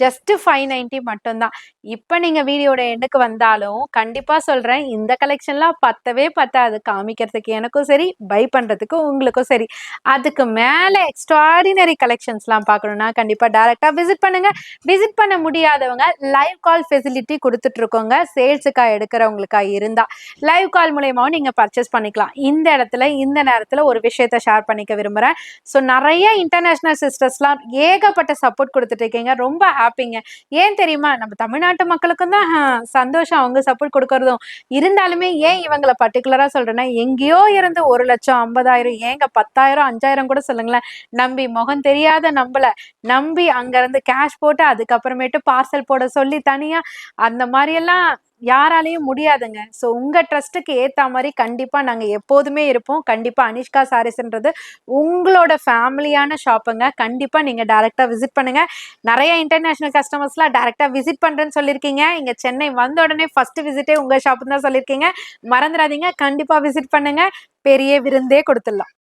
Speaker 1: ஜஸ்ட் 590 மட்டும்தான். இப்போ நீங்க வீடியோட எண்டுக்கு வந்தாலும் கண்டிப்பா சொல்றேன், இந்த கலெக்ஷன்லாம் பத்தவே பத்தாது காமிக்கிறதுக்கு. எனக்கும் சரி, பை பண்றதுக்கு உங்களுக்கும் சரி. அதுக்கு மேல எக்ஸ்ட்ராடினரி கலெக்ஷன்ஸ்லாம் பார்க்கணும்னா கண்டிப்பா டைரக்டா விசிட் பண்ணுங்க. விசிட் பண்ண முடியாதவங்க லைவ் கால் ஃபெசிலிட்டி கொடுத்துட்டு இருக்கோங்க. சேல்ஸுக்கா எடுக்கிறவங்களுக்கா இருந்தா லைவ் கால் மூலயமாவும் நீங்க பர்ச்சேஸ் பண்ணிக்கலாம். இந்த இடத்துல இந்த நேரத்துல ஒரு விஷயத்த ஷேர் பண்ணிக்க விரும்புறேன். ஸோ நிறைய இன்டர்நேஷனல் சிஸ்டர்ஸ்லாம் ஏகப்பட்ட சப்போர்ட் கொடுத்துட்டு இருக்கீங்க. ரொம்ப ஹாப்பிங்க. ஏன் தெரியுமா, நம்ம தமிழ்நாட்டு மக்களுக்கும் தான் சந்தோஷம் அவங்க சப்போர்ட் கொடுக்கறதும். இருந்தாலுமே ஏன் இவங்களை பர்டிகுலரா சொல்றேன்னா, எங்கேயோ இருந்து 1,50,000 ஏங்க 10,000 5,000 கூட சொல்லுங்களேன், நம்பி முகம் தெரியாத நம்மள நம்பி அங்க இருந்து கேஷ் போட்டு அதுக்கப்புறமேட்டு பார்சல் போட சொல்லி தனியா அந்த மாதிரி எல்லாம் யாராலையும் முடியாதுங்க. ஸோ உங்க ட்ரஸ்ட்டுக்கு ஏத்த மாதிரி கண்டிப்பா நாங்க எப்போதுமே இருப்போம். கண்டிப்பா அனிஷ்கா சாரீஸ்ன்றது உங்களோட ஃபேமிலியான ஷாப்புங்க. கண்டிப்பா நீங்க டைரக்டா விசிட் பண்ணுங்க. நிறைய இன்டர்நேஷனல் கஸ்டமர்ஸ்லாம் டைரக்டா விசிட் பண்றேன்னு சொல்லியிருக்கீங்க. இங்க சென்னை வந்த உடனே ஃபர்ஸ்ட் விசிட்டே உங்க ஷாப்புன்னு தான் சொல்லியிருக்கீங்க. மறந்துடாதீங்க, கண்டிப்பா விசிட் பண்ணுங்க. பெரிய விருந்தே கொடுத்துடலாம்.